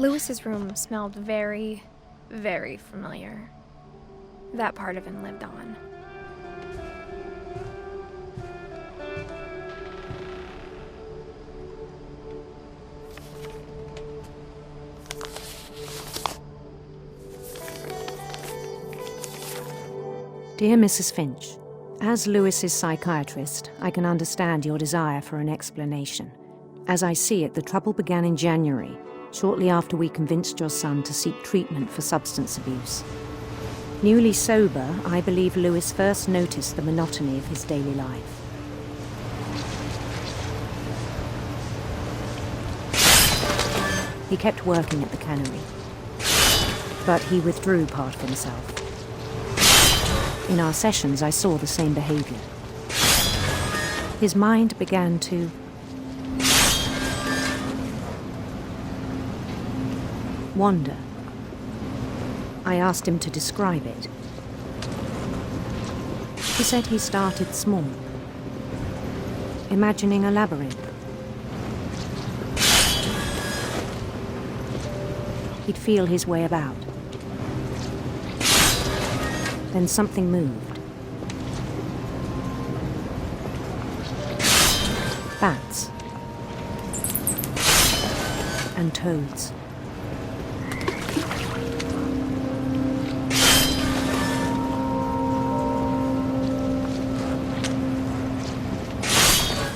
Lewis's room smelled very, very familiar. That part of him lived on. Dear Mrs. Finch, as Lewis's psychiatrist, I can understand your desire for an explanation. As I see it, the trouble began in January, shortly after we convinced your son to seek treatment for substance abuse. Newly sober, I believe Lewis first noticed the monotony of his daily life. He kept working at the cannery, but he withdrew part of himself. In our sessions, I saw the same behavior. His mind began to wander. I asked him to describe it. He said he started small, imagining a labyrinth. He'd feel his way about. Then something moved. Bats and toads.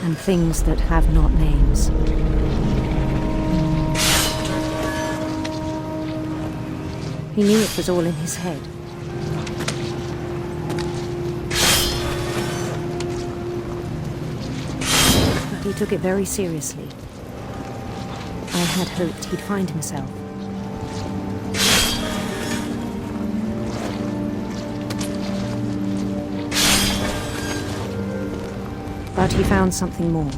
And things that have not names. He knew it was all in his head. But he took it very seriously. I had hoped he'd find himself. But he found something more.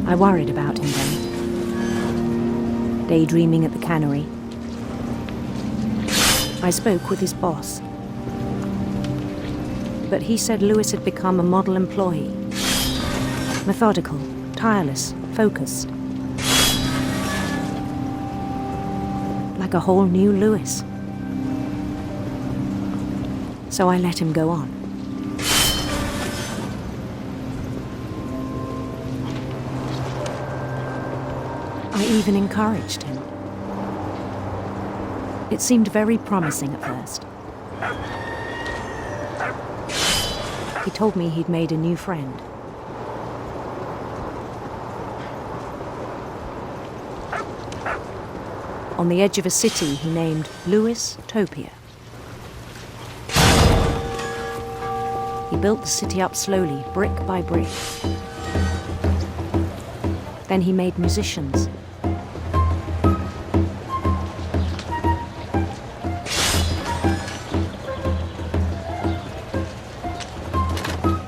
I worried about him then. Daydreaming at the cannery. I spoke with his boss. But he said Lewis had become a model employee. Methodical, tireless, focused. Like a whole new Lewis. So I let him go on. I even encouraged him. It seemed very promising at first. He told me he'd made a new friend. On the edge of a city he named Lewis-topia. He built the city up slowly, brick by brick. Then he made musicians.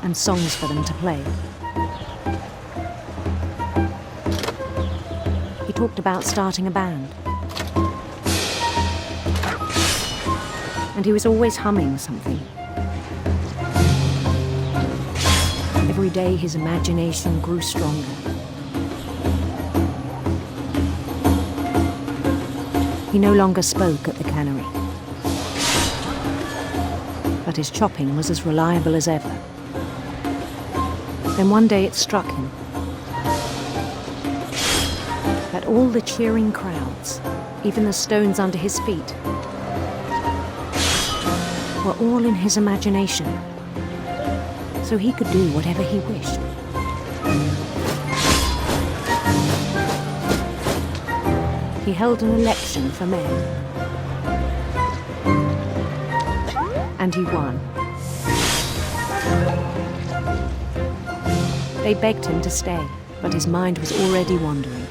And songs for them to play. He talked about starting a band. And he was always humming something. Every day his imagination grew stronger. He no longer spoke at the cannery. But his chopping was as reliable as ever. Then one day it struck him that all the cheering crowds, even the stones under his feet, were all in his imagination. So he could do whatever he wished. He held an election for mayor. And he won. They begged him to stay, but his mind was already wandering.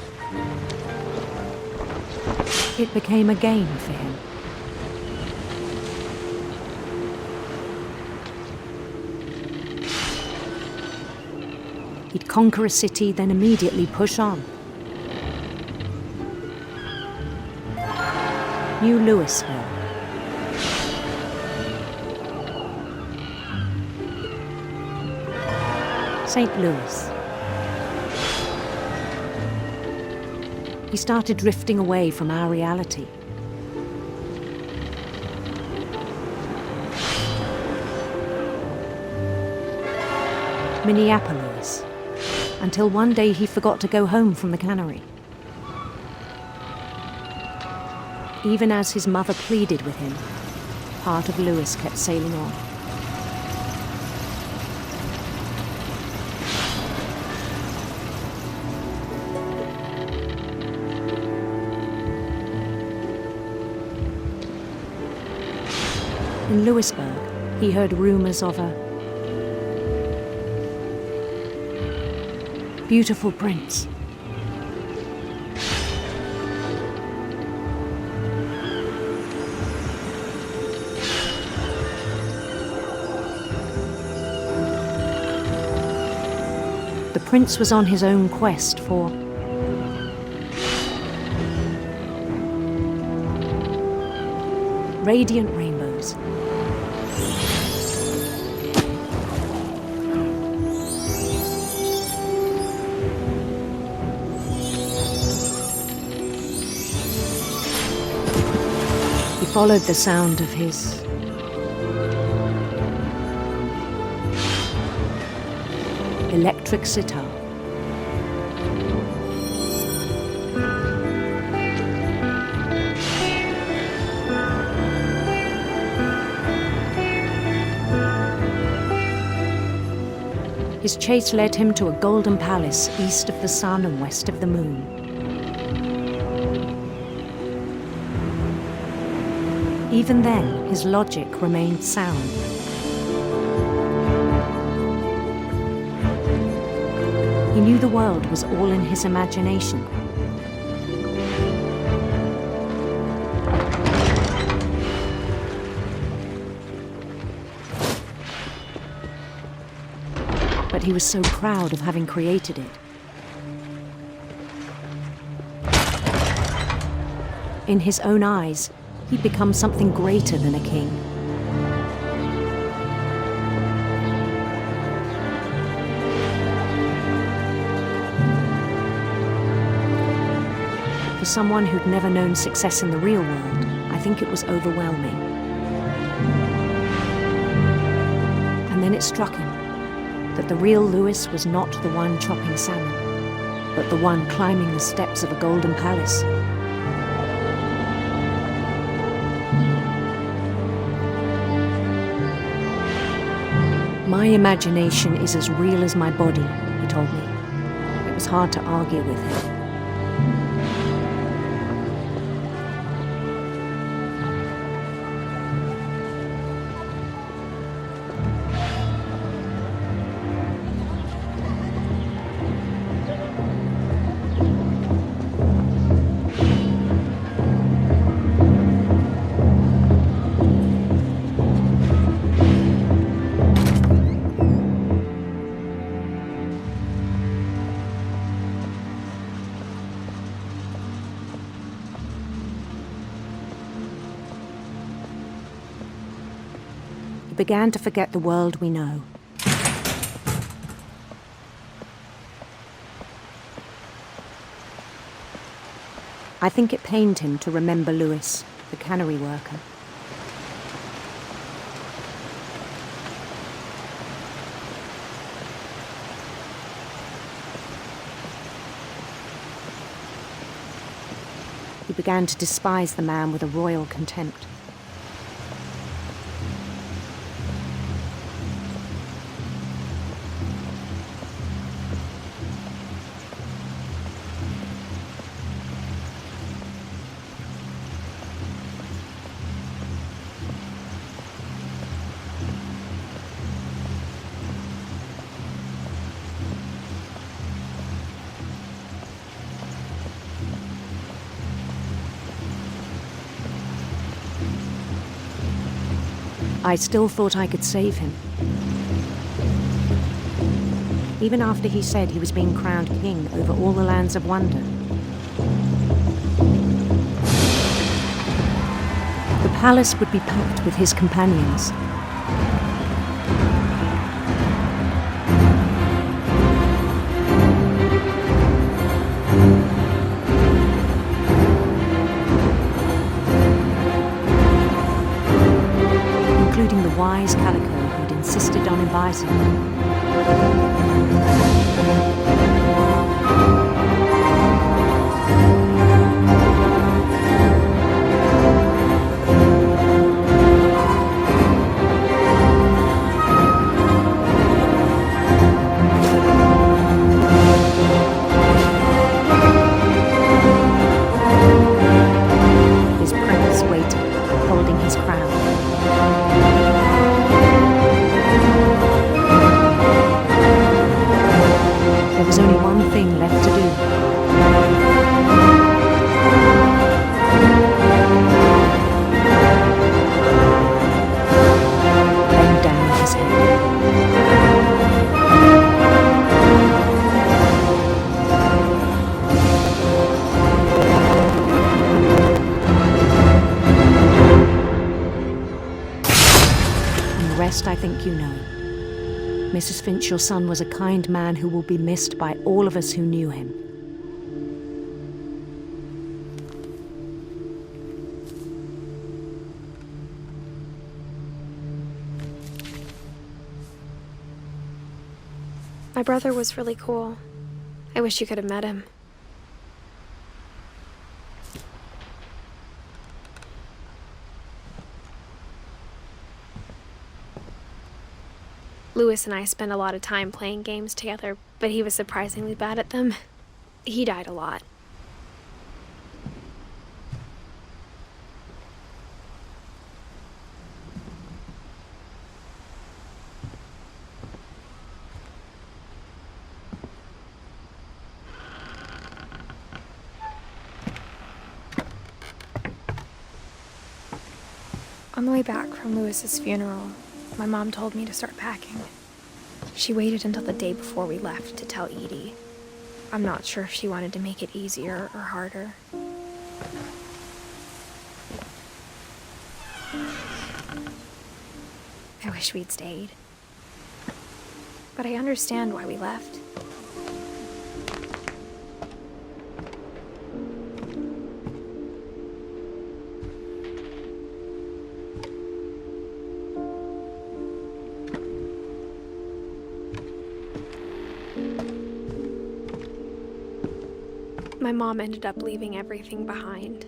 It became a game for him. He'd conquer a city, then immediately push on. New Louisville. St. Louis. He started drifting away from our reality. Minneapolis, until one day he forgot to go home from the cannery. Even as his mother pleaded with him, part of Lewis kept sailing on. In Lewisburg, he heard rumors of a beautiful prince. The prince was on his own quest for radiant rainbows. He followed the sound of his electric sitar. His chase led him to a golden palace east of the sun and west of the moon. Even then, his logic remained sound. He knew the world was all in his imagination. But he was so proud of having created it. In his own eyes, he'd become something greater than a king. For someone who'd never known success in the real world, I think it was overwhelming. And then it struck him that the real Lewis was not the one chopping salmon, but the one climbing the steps of a golden palace. My imagination is as real as my body, he told me. It was hard to argue with him. Began to forget the world we know. I think it pained him to remember Lewis, the cannery worker. He began to despise the man with a royal contempt. I still thought I could save him. Even after he said he was being crowned king over all the lands of wonder. The palace would be packed with his companions. insisted on inviting me. His prince waited, holding his crown. There was only one thing left to do. Bend down his head. And the rest I think you know. Mrs. Finch, your son was a kind man who will be missed by all of us who knew him. My brother was really cool. I wish you could have met him. Lewis and I spent a lot of time playing games together, but he was surprisingly bad at them. He died a lot. On the way back from Lewis's funeral, my mom told me to start packing. She waited until the day before we left to tell Edie. I'm not sure if she wanted to make it easier or harder. I wish we'd stayed. But I understand why we left. My mom ended up leaving everything behind.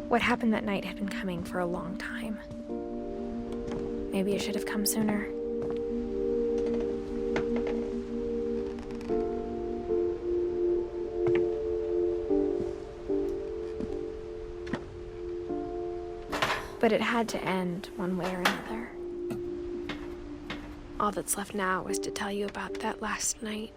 What happened that night had been coming for a long time. Maybe it should have come sooner. But it had to end one way or another. All that's left now is to tell you about that last night.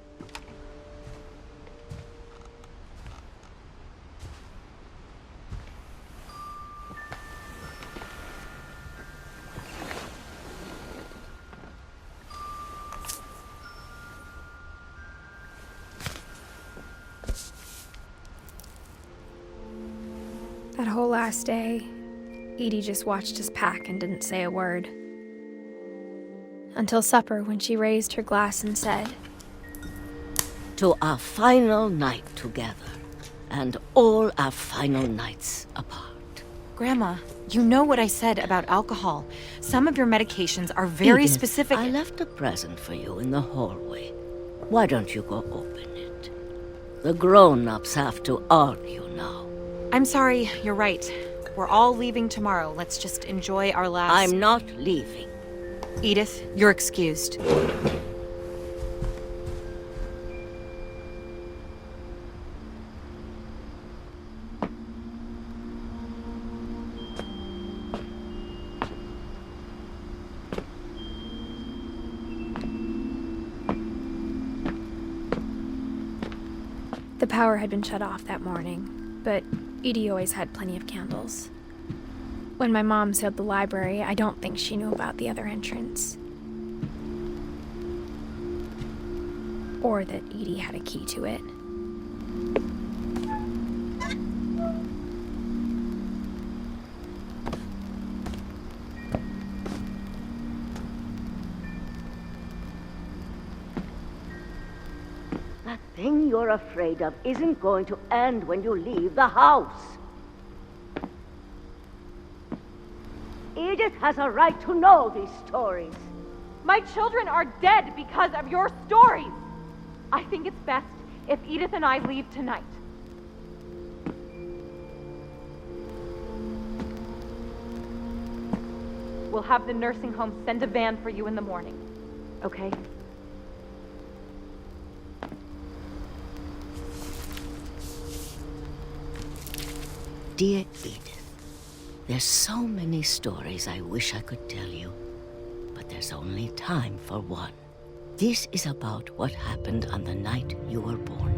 That whole last day, Edie just watched us pack and didn't say a word. Until supper, when she raised her glass and said, "To our final night together, and all our final nights apart." Grandma, you know what I said about alcohol. Some of your medications are very Edith, specific. I left a present for you in the hallway. Why don't you go open it? The grown-ups have to argue now. I'm sorry, you're right. We're all leaving tomorrow. Let's just enjoy our last... I'm not leaving. Edith, you're excused. The power had been shut off that morning, but Edie always had plenty of candles. When my mom sealed the library, I don't think she knew about the other entrance. Or that Edie had a key to it. The thing you're afraid of isn't going to end when you leave the house. Edith has a right to know these stories. My children are dead because of your stories. I think it's best if Edith and I leave tonight. We'll have the nursing home send a van for you in the morning, okay? Dear Edith, there's so many stories I wish I could tell you, but there's only time for one. This is about what happened on the night you were born.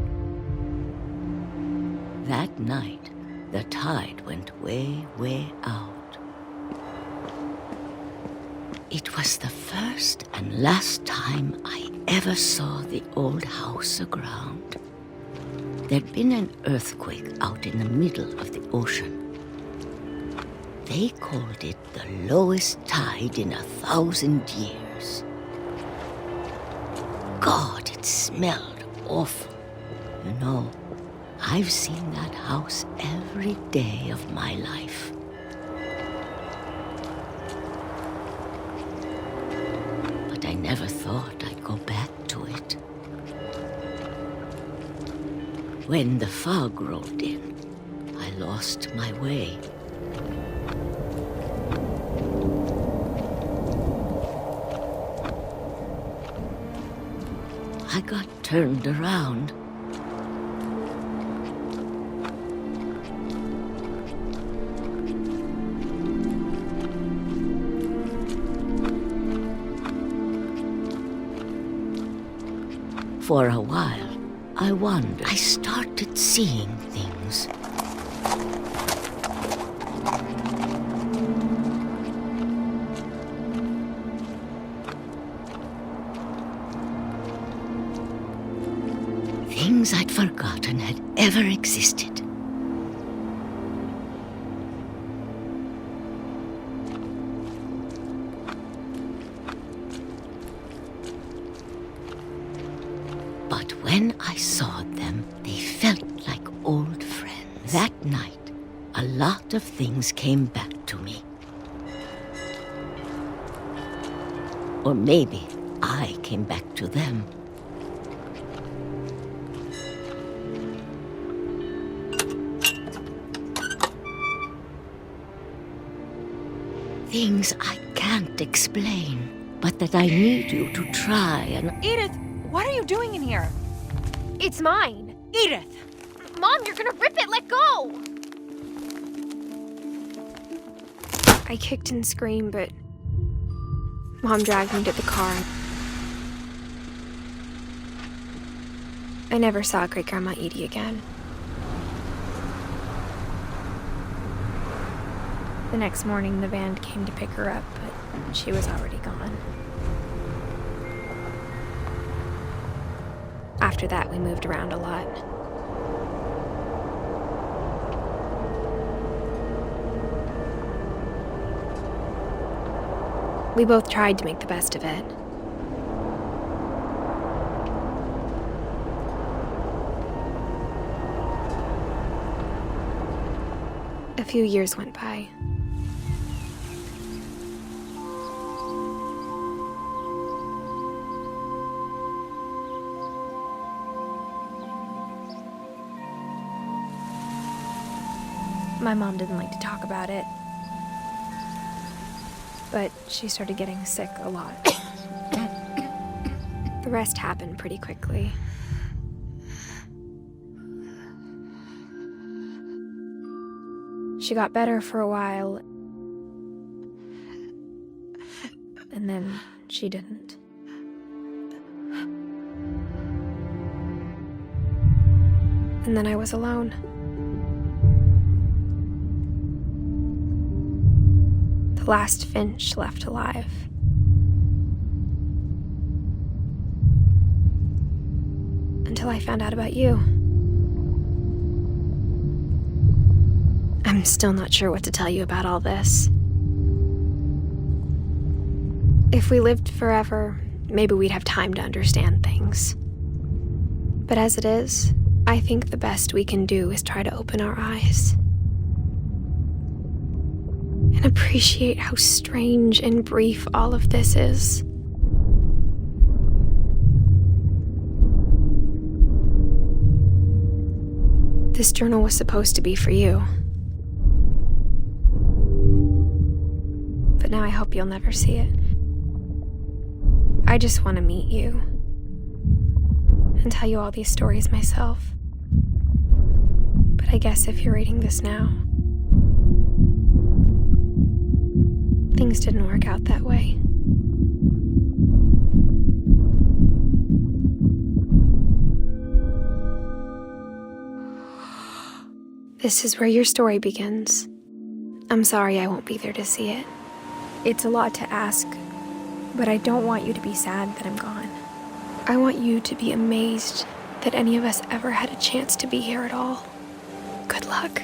That night, the tide went way, way out. It was the first and last time I ever saw the old house aground. There'd been an earthquake out in the middle of the ocean. They called it the lowest tide in 1,000 years. God, it smelled awful. You know, I've seen that house every day of my life. But I never thought I'd go back to it. When the fog rolled in, I lost my way. I got turned around. For a while, I wondered. I started seeing things. Things I'd forgotten had ever existed. But when I saw them, they felt like old friends. That night, a lot of things came back to me. Or maybe I came back to them. Things I can't explain, but that I need you to try and... Edith, what are you doing in here? It's mine. Edith! Mom, you're gonna rip it! Let go! I kicked and screamed, but Mom dragged me to the car. I never saw Great-Grandma Edie again. The next morning, the van came to pick her up, but she was already gone. After that, we moved around a lot. We both tried to make the best of it. A few years went by. My mom didn't like to talk about it, but she started getting sick a lot. The rest happened pretty quickly. She got better for a while, and then she didn't. And then I was alone. The last Finch left alive. Until I found out about you. I'm still not sure what to tell you about all this. If we lived forever, maybe we'd have time to understand things. But as it is, I think the best we can do is try to open our eyes. And appreciate how strange and brief all of this is. This journal was supposed to be for you. But now I hope you'll never see it. I just want to meet you and tell you all these stories myself. But I guess if you're reading this now, things didn't work out that way. This is where your story begins. I'm sorry I won't be there to see it. It's a lot to ask, but I don't want you to be sad that I'm gone. I want you to be amazed that any of us ever had a chance to be here at all. Good luck.